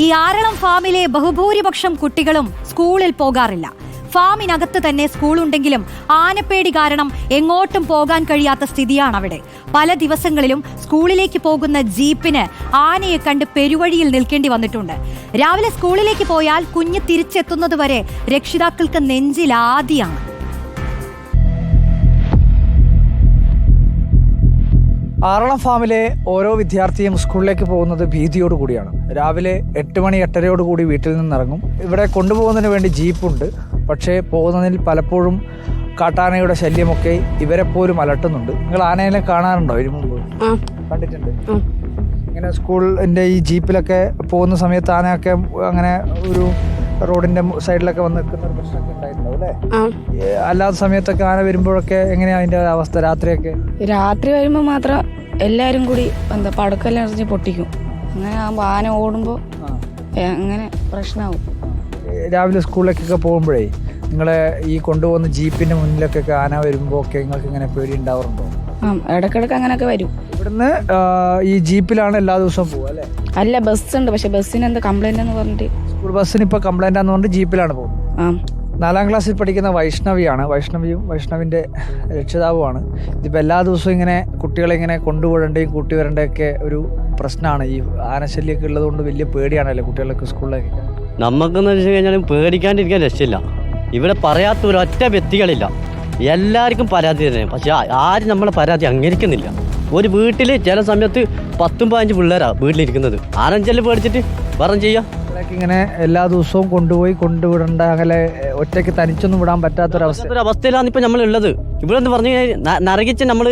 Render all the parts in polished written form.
ഈ ആറളം ഫാമിലെ ബഹുഭൂരിപക്ഷം കുട്ടികളും സ്കൂളിൽ പോകാറില്ല. ഫാമിനകത്ത് തന്നെ സ്കൂളുണ്ടെങ്കിലും ആനപ്പേടി കാരണം എങ്ങോട്ടും പോകാൻ കഴിയാത്ത സ്ഥിതിയാണ് അവിടെ. പല ദിവസങ്ങളിലും സ്കൂളിലേക്ക് പോകുന്ന ജീപ്പിന് ആനയെ കണ്ട് പെരുവഴിയിൽ നിൽക്കേണ്ടി വന്നിട്ടുണ്ട്. രാവിലെ സ്കൂളിലേക്ക് പോയാൽ കുഞ്ഞ് തിരിച്ചെത്തുന്നതുവരെ രക്ഷിതാക്കൾക്ക് നെഞ്ചിലാദിയാണ്. ആറളം ഫാമിലെ ഓരോ വിദ്യാർത്ഥിയും സ്കൂളിലേക്ക് പോകുന്നത് ഭീതിയോടുകൂടിയാണ്. രാവിലെ 8 മണി 8:30 വീട്ടിൽ നിന്നിറങ്ങും. ഇവിടെ കൊണ്ടുപോകുന്നതിന് വേണ്ടി ജീപ്പുണ്ട്. പക്ഷേ പോകുന്നതിൽ പലപ്പോഴും കാട്ടാനയുടെ ശല്യമൊക്കെ ഇവരെ പോലും അലട്ടുന്നുണ്ട്. നിങ്ങൾ ആനയെ കാണാറുണ്ടോ ഇതിനു മുമ്പ്? കണ്ടിട്ടുണ്ട്. ഇങ്ങനെ സ്കൂളിൻ്റെ ഈ ജീപ്പിലൊക്കെ പോകുന്ന സമയത്ത് ആനയൊക്കെ അങ്ങനെ ഒരു റോഡിന്റെ സൈഡിലൊക്കെ വന്ന് നിൽക്കുന്ന ഒരു പ്രശ്നമൊക്കെ ഉണ്ടായിട്ടുണ്ടാവും അല്ലേ? അല്ലാത്ത സമയത്തൊക്കെ ആന വരുമ്പോഴൊക്കെ എങ്ങനെയാ അതിന്റെ അവസ്ഥ? രാത്രി വരുമ്പോൾ മാത്രം എല്ലാരും കൂടി പടക്കെല്ലാം എറിഞ്ഞ് പൊട്ടിക്കും. അങ്ങനെ ആകുമ്പോൾ ആന ഓടുമ്പോൾ അങ്ങനെ പ്രശ്നമാവും. രാവിലെ സ്കൂളിലേക്കൊക്കെ പോകുമ്പോഴേ നിങ്ങളെ ഈ കൊണ്ടുപോകുന്ന ജീപ്പിന്റെ മുന്നിലൊക്കെ ആന വരുമ്പോ ഒക്കെ നിങ്ങൾക്ക് ഇങ്ങനെ പേടി ഉണ്ടാവാറുണ്ടോ? ഇടക്കിടക്ക് അങ്ങനെയൊക്കെ വരും. ഇവിടുന്ന് ഈ ജീപ്പിലാണ് എല്ലാ ദിവസവും പോവുക അല്ലേ? അല്ല, ബസ്സുണ്ട്. പക്ഷെ ബസ്സിന് എന്താ കംപ്ലൈന്റ് എന്ന് പറഞ്ഞിട്ട് സ്കൂൾ ബസ്സിന് ഇപ്പൊ കംപ്ലൈന്റ് ആണെന്നുകൊണ്ട് ജീപ്പിലാണ് പോകുന്നത്. 4ാം ക്ലാസ്സിൽ പഠിക്കുന്ന വൈഷ്ണവിയാണ്. വൈഷ്ണവിന്റെ രക്ഷിതാവുമാണ്. ഇതിപ്പോൾ എല്ലാ ദിവസവും ഇങ്ങനെ കുട്ടികളെ ഇങ്ങനെ കൊണ്ടുപോകേണ്ടയും കൂട്ടിവരേണ്ടയൊക്കെ ഒരു പ്രശ്നമാണ്. ഈ ആനശല്യമൊക്കെ ഉള്ളത് കൊണ്ട് വലിയ പേടിയാണല്ലേ കുട്ടികളൊക്കെ സ്കൂളിലേക്ക്? നമുക്കെന്ന് വെച്ച് കഴിഞ്ഞാൽ പേടിക്കാണ്ടിരിക്കാൻ രക്ഷയില്ല. ഇവിടെ പറയാത്ത ഒരൊറ്റ വ്യക്തികളില്ല. എല്ലാവർക്കും പരാതി തന്നെ. പക്ഷെ ആരും നമ്മളെ പരാതി അംഗീകരിക്കുന്നില്ല. ഒരു വീട്ടിൽ ചില സമയത്ത് 10-15 പിള്ളേരാണ് വീട്ടിലിരിക്കുന്നത്. ആനഞ്ചല് പേടിച്ചിട്ട് വേറെ ചെയ്യാം. ഇങ്ങനെ എല്ലാ ദിവസവും കൊണ്ടുവിടേണ്ട, അങ്ങനെ ഒറ്റയ്ക്ക് തനിച്ചൊന്നും വിടാൻ പറ്റാത്തൊരവസ്ഥയിലാണ് ഇപ്പം നമ്മളുള്ളത്. ഇവിടെ എന്ന് പറഞ്ഞു കഴിഞ്ഞാൽ നരകിച്ച് നമ്മൾ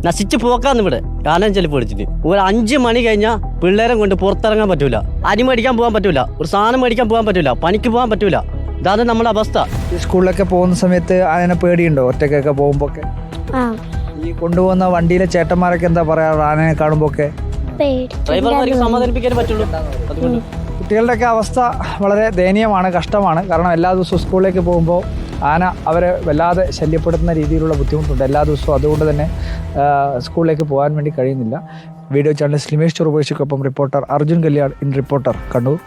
നശിച്ച് പോക്കാന്ന് ഇവിടെ ആനഞ്ചല് പേടിച്ചിട്ട്. ഒരു 5 മണി കഴിഞ്ഞാൽ പിള്ളേരെ കൊണ്ട് പുറത്തിറങ്ങാൻ പറ്റൂല. അരി മേടിക്കാൻ പോകാൻ പറ്റൂല, ഒരു സാധനം മേടിക്കാൻ പോകാൻ പറ്റൂല, പണിക്ക് പോകാൻ പറ്റൂല. ഇതാണ് നമ്മുടെ അവസ്ഥ. സ്കൂളിലൊക്കെ പോകുന്ന സമയത്ത് അതിനെ പേടിയുണ്ടോ? ഒറ്റയ്ക്കൊക്കെ പോകുമ്പോ ഈ കൊണ്ടുപോകുന്ന വണ്ടിയിലെ ചേട്ടന്മാരൊക്കെ എന്താ പറയാ ആനയെ കാണുമ്പോ ഒക്കെ? ഡ്രൈവർമാർക്ക് സമാധാനിപ്പിക്കാനേ പറ്റുള്ളൂ. അതുകൊണ്ട് കുട്ടികളുടെയൊക്കെ അവസ്ഥ വളരെ ദയനീയമാണ്, കഷ്ടമാണ്. കാരണം എല്ലാ ദിവസവും സ്കൂളിലേക്ക് പോകുമ്പോൾ ആന അവരെ വല്ലാതെ ശല്യപ്പെടുത്തുന്ന രീതിയിലുള്ള ബുദ്ധിമുട്ടുണ്ട് എല്ലാ ദിവസവും. അതുകൊണ്ട് തന്നെ സ്കൂളിലേക്ക് പോകാൻ വേണ്ടി കഴിയുന്നില്ല. വീഡിയോ ചാനൽ സ്ലിമേഷ് ചെറുപേശിക്കൊപ്പം reporter Arjun Kalyan in reporter Kannur.